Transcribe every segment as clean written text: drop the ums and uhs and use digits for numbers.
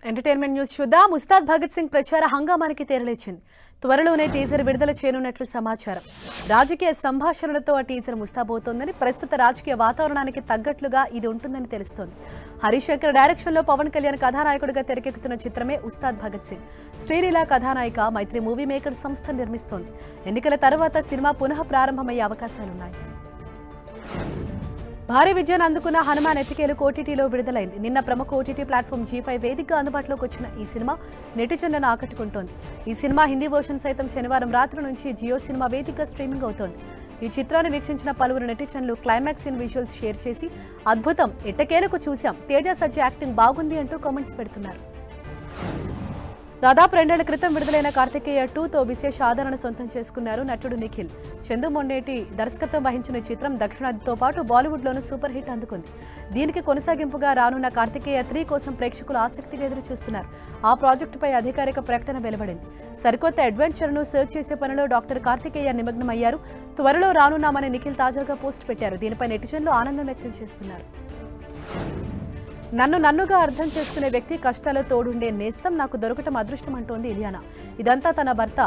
Entertainment news చూద్దాం. ఉస్తాద్ భగత్ సింగ్ ప్రచార హంగామానికి తెరలేచింది. త్వరలోనే టీజర్ విడుదల చేయనున్నట్లు సమాచారం. రాజకీయ సంభాషణలతో ఆ టీజర్ ముస్తాబోతోందని, ప్రస్తుత రాజకీయ వాతావరణానికి తగ్గట్లుగా ఇది ఉంటుందని తెలుస్తోంది. హరిశంకర్ డైరెక్షన్ లో పవన్ కళ్యాణ్ కథానాయకుడిగా తెరకెక్కుతున్న చిత్రమే ఉస్తాద్ భగత్ సింగ్. శ్రీలీల కథానాయిక మైత్రి మూవీ మేకర్ సంస్థ నిర్మిస్తోంది. ఎన్నికల తర్వాత సినిమా పునః ప్రారంభమయ్యే అవకాశాలున్నాయి. భారీ విజయాన్ని అందుకున్న హనుమాన్ ఎట్టకేలు ఓటీటీలో విడుదలైంది. నిన్న ప్రముఖ ఓటీటీ ప్లాట్ఫామ్ G5 వేదికగా అందుబాటులోకి వచ్చిన ఈ సినిమా నెటిజన్లను ఆకట్టుకుంటోంది. ఈ సినిమా హిందీ వర్షన్ సైతం శనివారం రాత్రి నుంచి జియో సినిమా వేదికగా స్ట్రీమింగ్ అవుతోంది. ఈ చిత్రాన్ని వీక్షించిన పలువురు నెటిజన్లు క్లైమాక్స్ సీన్ విజువల్స్ షేర్ చేసి అద్భుతం, ఎట్టకేలకు చూశాం, తేజ సజ్జ యాక్టింగ్ బాగుంది అంటూ కామెంట్స్ పెడుతున్నారు. దాదాపు 2 ఏళ్ల క్రితం విడుదలైన కార్తికేయ 2తో విశేష ఆదరణ సొంతం చేసుకున్నారు నటుడు నిఖిల్. చందు మొండేటి దర్శకత్వం వహించిన చిత్రం దక్షిణాదితో పాటు బాలీవుడ్లోనూ సూపర్ హిట్ అందుకుంది. దీనికి కొనసాగింపుగా రానున్న కార్తికేయ 3 కోసం ప్రేక్షకులు ఆసక్తిగా ఎదురు చూస్తున్నారు. ఆ ప్రాజెక్టుపై అధికారిక ప్రకటన వెలువడింది. సరికొత్త అడ్వెంచర్ను సర్చ్ చేసే పనిలో డాక్టర్ కార్తికేయ నిమగ్నమయ్యారు. త్వరలో రానున్నామని నిఖిల్ తాజాగా పోస్ట్ పెట్టారు. దీనిపై నెటిజన్లు ఆనందం వ్యక్తం చేస్తున్నారు. నన్నుగా అర్థం చేసుకునే వ్యక్తి, కష్టాల్లో తోడుండే నేస్తం నాకు దొరకటం అదృష్టం అంటోంది ఇలియానా. ఇదంతా తన భర్త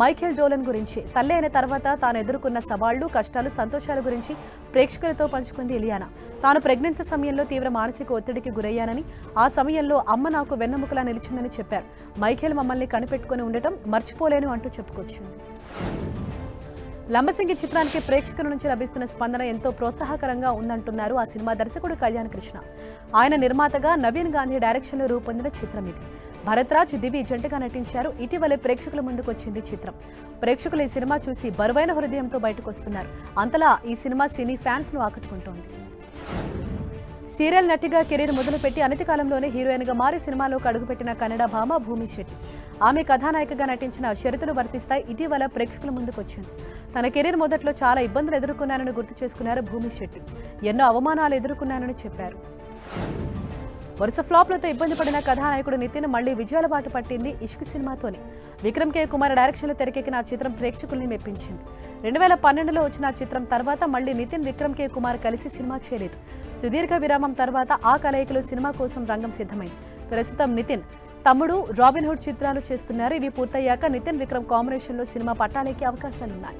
మైఖేల్ డోలన్ గురించి. తల్లి అయిన తర్వాత తాను ఎదుర్కొన్న సవాళ్లు, కష్టాలు, సంతోషాల గురించి ప్రేక్షకులతో పంచుకుంది ఇలియానా. తాను ప్రెగ్నెన్సీ సమయంలో తీవ్ర మానసిక ఒత్తిడికి గురయ్యానని, ఆ సమయంలో అమ్మ నాకు వెన్నెముకలా నిలిచిందని చెప్పారు. మైఖేల్ మమ్మల్ని కనిపెట్టుకుని ఉండటం మర్చిపోలేను అంటూ చెప్పుకొచ్చింది. లంబసింగి చిత్రానికి ప్రేక్షకుల నుంచి లభిస్తున్న స్పందన ఎంతో ప్రోత్సాహకరంగా ఉందంటున్నారు ఆ సినిమా దర్శకుడు కళ్యాణ్ కృష్ణ. ఆయన నిర్మాతగా నవీన్ గాంధీ డైరెక్షన్లో రూపొందిన చిత్రం ఇది. భరత్ రాజ్, దివి జంటగా నటించారు. ఇటీవలే ప్రేక్షకుల ముందుకు వచ్చింది చిత్రం. ప్రేక్షకులు ఈ సినిమా చూసి బరువైన హృదయంతో బయటకు వస్తున్నారు. అంతలా ఈ సినిమా సినీ ఫ్యాన్స్ ను ఆకట్టుకుంటోంది. సీరియల్ నటిగా కెరీర్ మొదలుపెట్టి అనతి కాలంలోనే హీరోయిన్గా మారి సినిమాలోకి అడుగుపెట్టిన కన్నడ భామ భూమి శెట్టి. ఆమె కథానాయికగా నటించిన షరతులు వర్తిస్తాయి ఇటీవల ప్రేక్షకుల ముందుకు వచ్చింది. తన కెరీర్ మొదట్లో చాలా ఇబ్బందులు ఎదుర్కొన్నానని గుర్తు చేసుకున్నారు భూమి శెట్టి. ఎన్నో అవమానాలు ఎదుర్కొన్నానని చెప్పారు. వరుస ఫ్లాప్లతో ఇబ్బంది పడిన కథానాయకుడు నితిన్ మళ్లీ విజయాల బాట పట్టింది ఇష్క్ సినిమాతోనే. విక్రమ్ కే కుమార్ డైరెక్షన్లో తెరకెక్కిన ఆ చిత్రం ప్రేక్షకుల్ని మెప్పించింది. 2012లో వచ్చిన ఆ చిత్రం తర్వాత మళ్లీ నితిన్, విక్రమ్ కే కుమార్ కలిసి సినిమా చేయలేదు. సుదీర్ఘ విరామం తర్వాత ఆ కలయికలు సినిమా కోసం రంగం సిద్ధమైంది. ప్రస్తుతం నితిన్ తమ్ముడు రాబిన్ హుడ్ చిత్రాలు చేస్తున్నారు. ఇవి పూర్తయ్యాక నితిన్, విక్రమ్ కాంబినేషన్లో సినిమా పట్టాలెక్కే అవకాశాలున్నాయి.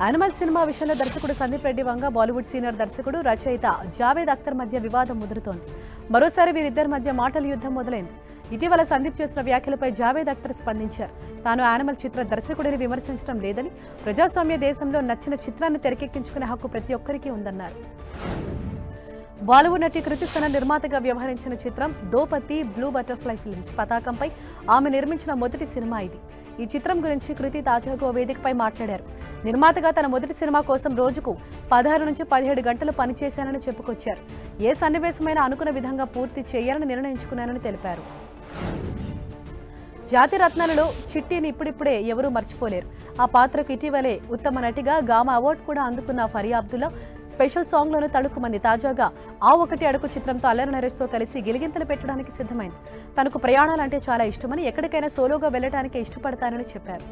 యానిమల్ సినిమా విషయంలో దర్శకుడు సందీప్ రెడ్డి వంగ, బాలీవుడ్ సీనియర్ దర్శకుడు, రచయిత జావేద్ అఖ్తర్ మధ్య వివాదం ముదురుతోంది. మరోసారి వీరిద్దరి మధ్య మాటల యుద్ధం మొదలైంది. ఇటీవల సందీప్ చేసిన వ్యాఖ్యలపై జావేద్ అఖ్తర్ స్పందించారు. తాను యానిమల్ చిత్ర దర్శకుడిని విమర్శించడం లేదని, ప్రజాస్వామ్య దేశంలో నచ్చిన చిత్రాన్ని తెరకెక్కించుకునే హక్కు ప్రతి ఒక్కరికి ఉందన్నారు. బాలీవుడ్ నటి కృతి సనన్ నిర్మాతగా వ్యవహరించిన చిత్రం దోపతి బ్లూ బటర్ఫ్లై ఫిల్మ్స్ పతాకంపై ఆమె నిర్మించిన మొదటి సినిమా ఇది. ఈ చిత్రం గురించి కృతి తాజాగా వేదికపై మాట్లాడారు. నిర్మాతగా తన మొదటి సినిమా కోసం రోజుకు 16 నుంచి 17 గంటలు పనిచేశానని చెప్పుకొచ్చారు. ఏ సన్నివేశమైనా అనుకున్న విధంగా పూర్తి చేయాలని నిర్ణయించుకున్నానని తెలిపారు. జాతి రత్నాలలో చిట్టిని ఇప్పుడిప్పుడే ఎవరూ మర్చిపోలేరు. ఆ పాత్రకు ఇటీవలే ఉత్తమ నటిగా గామా అవార్డు కూడా అందుకున్న ఫరియా అబ్దుల్లా స్పెషల్ సాంగ్లను తడుక్కుమంది. తాజాగా ఆ ఒకటి అడుగు చిత్రంతో అల్లరి నరేష్తో కలిసి గిలిగింతలు పెట్టడానికి సిద్ధమైంది. తనకు ప్రయాణాలంటే చాలా ఇష్టమని, ఎక్కడికైనా సోలోగా వెళ్లడానికి ఇష్టపడతానని చెప్పారు.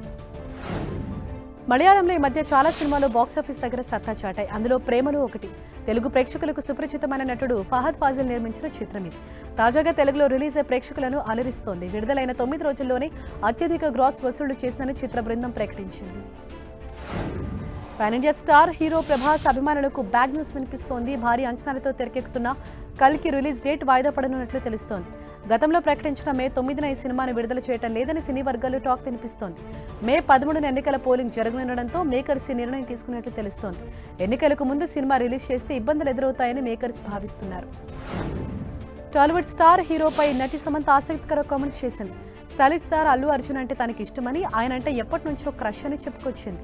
మలయాళంలో ఈ మధ్య చాలా సినిమాలు బాక్సాఫీస్ దగ్గర సత్తా చాటాయి. అందులో ప్రేమలో ఒకటి. తెలుగు ప్రేక్షకులకు సుపరిచితమైన నటుడు ఫహద్ ఫాజిల్ నిర్మించిన చిత్రం ఇది. తాజాగా తెలుగులో రిలీజ్ అయ్యే ప్రేక్షకులను అలరిస్తోంది. విడుదలైన 9 రోజుల్లోనే అత్యధిక గ్రాస్ వసూళ్లు చేసిందని చిత్ర బృందం ప్రకటించింది. Pan India star hero Prabhas అభిమానులకు బ్యాడ్ న్యూస్ వినిపిస్తోంది. భారీ అంచనాలతో తెరకెక్కుతున్న కల్కి రిలీజ్ డేట్ వాయిదా పడనున్నట్లు తెలుస్తోంది. గతంలో ప్రకటించిన మే 9న ఈ సినిమాను విడుదల చేయడం లేదని సినీ వర్గాల్లో టాక్ వినిపిస్తోంది. మే 13న ఎన్నికల పోలింగ్ జరగనుండడంతో మేకర్స్ ఈ నిర్ణయం తీసుకున్నట్లు తెలుస్తోంది. ఎన్నికలకు ముందు సినిమా రిలీజ్ చేస్తే ఇబ్బందులు ఎదురవుతాయని మేకర్స్ భావిస్తున్నారు. టాలీవుడ్ స్టార్ హీరోపై నటి సమంత ఆసక్తికర కామెంట్స్ చేసింది. స్టైలిష్ స్టార్ అల్లు అర్జున్ అంటే తనకి ఇష్టమని, ఆయన అంటే ఎప్పటి నుంచో క్రష్ అని చెప్పుకొచ్చింది.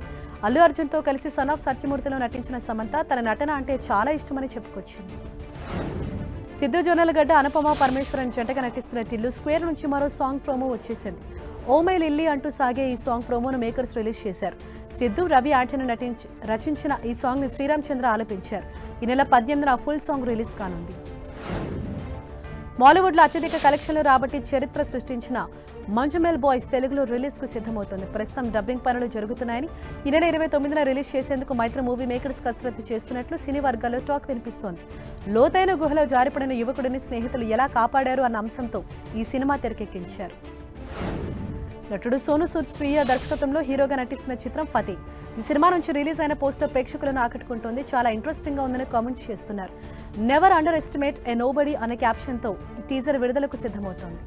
అల్లు అర్జున్తో కలిసి సన్ ఆఫ్ సత్యమూర్తిలో నటించిన సమంత తన నటన అంటే చాలా ఇష్టమని చెప్పుకొచ్చింది. సిద్ధు జొన్నలగడ్డ, అనుపమ పరమేశ్వరన్ జంటగా నటిస్తున్న టిల్లు స్క్వేర్ నుంచి మరో సాంగ్ ప్రోమో వచ్చేసింది. ఓ మై లిల్లీ అంటూ సాగే ఈ సాంగ్ ప్రోమోను మేకర్స్ రిలీజ్ చేశారు. సిద్ధు, రవి ఆంటనీ రచించిన ఈ సాంగ్ ని శ్రీరామ్ చంద్ర ఆలపించారు. ఈ నెల 18న ఫుల్ సాంగ్ రిలీజ్ కానుంది. బాలీవుడ్ లో అత్యధిక కలెక్షన్లు రాబట్టి చరిత్ర సృష్టించిన మంజుమేల్ బాయ్స్ తెలుగులో రిలీజ్ కు సిద్ధమవుతోంది. ప్రస్తుతం డబ్బింగ్ పనులు జరుగుతున్నాయని, ఈ నెల 29న రిలీజ్ చేసేందుకు మైత్రి మూవీ మేకర్స్ కసరత్తు చేస్తున్నట్లు సినీ వర్గాల్లో టాక్ వినిపిస్తోంది. లోతైన గుహలో జారిపడిన యువకుడిని స్నేహితులు ఎలా కాపాడారు అన్న అంశంతో ఈ సినిమా తెరకెక్కించారు. నటుడు సోను సూద్ స్వీయ దర్శకత్వంలో హీరోగా నటిస్తున్న చిత్రం ఫతే. ఈ సినిమా నుంచి రిలీజ్ అయిన పోస్టర్ ప్రేక్షకులను ఆకట్టుకుంటోంది. చాలా ఇంట్రెస్టింగ్ గా ఉందని కామెంట్స్ చేస్తున్నారు. నెవర్ అండర్ ఎస్టిమేట్ ఎ నోబడీ అనే క్యాప్షన్ తో ఈ టీజర్ విడుదలకు సిద్ధమవుతోంది.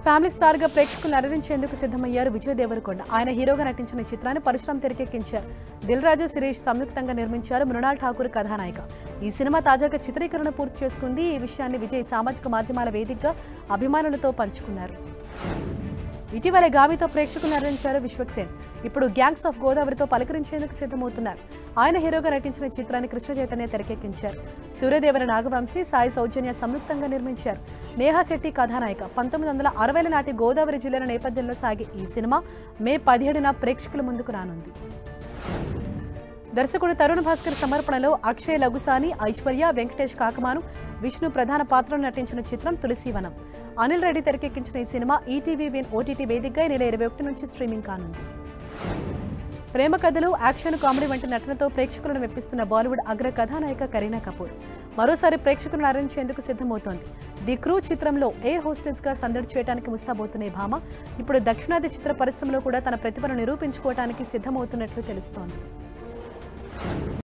ఫ్యామిలీ స్టార్ గా ప్రేక్షకులను అలరించేందుకు సిద్ధమయ్యారు విజయ్ దేవరకొండ. ఆయన హీరోగా నటించిన చిత్రాన్ని పరశురామ్ తెరకెక్కించారు. దిల్ రాజు, శిరీష్ సంయుక్తంగా నిర్మించారు. మృణాల్ ఠాకూర్ కథానాయిక. ఈ సినిమా తాజాగా చిత్రీకరణ పూర్తి చేసుకుంది. ఈ విషయాన్ని విజయ్ సామాజిక మాధ్యమాల వేదికగా అభిమానులతో పంచుకున్నారు. ఇటీవల గామితో ప్రేక్షకులను అలరించారు విశ్వక్సేన్. ఇప్పుడు గ్యాంగ్స్ ఆఫ్ గోదావరితో పలకరించేందుకు సిద్ధమవుతున్నారు. ఆయన హీరోగా నటించిన చిత్రాన్ని కృష్ణ చైతన్య తెరకెక్కించారు. సూర్యదేవర నాగవంశీ, సాయి సౌజన్య సంయుక్తంగా నిర్మించారు. నేహా శెట్టి కథానాయిక. 1960ల నాటి గోదావరి జిల్లాల నేపథ్యంలో సాగే ఈ సినిమా మే 17న ప్రేక్షకుల ముందుకు రానుంది. దర్శకుడు తరుణ్ భాస్కర్ సమర్పణలో అక్షయ్ లగుసాని, ఐశ్వర్య, వెంకటేష్ కాకమాను, విష్ణు ప్రధాన పాత్రలో నటించిన చిత్రం తులసీవనం. అనిల్ రెడ్డి తెరకెక్కించిన ఈ సినిమా ఈటీవీ విన్ ఓటీటీ వేదికగా ఈ నెల 21 నుంచి స్ట్రీమింగ్ కానుంది. ప్రేమ కథలు, యాక్షన్, కామెడీ వంటి నటనతో ప్రేక్షకులను మెప్పిస్తున్న బాలీవుడ్ అగ్ర కథానాయిక కరీనా కపూర్ మరోసారి ప్రేక్షకులను అలరించేందుకు సిద్ధమవుతోంది. ది క్రూ చిత్రంలో ఎయిర్ హోస్టెస్ గా సందడి చేయడానికి ముస్తాబోతున్న ఈ భామ ఇప్పుడు దక్షిణాది చిత్ర పరిశ్రమలో కూడా తన ప్రతిభను నిరూపించుకోవడానికి సిద్ధమవుతున్నట్లు తెలుస్తోంది.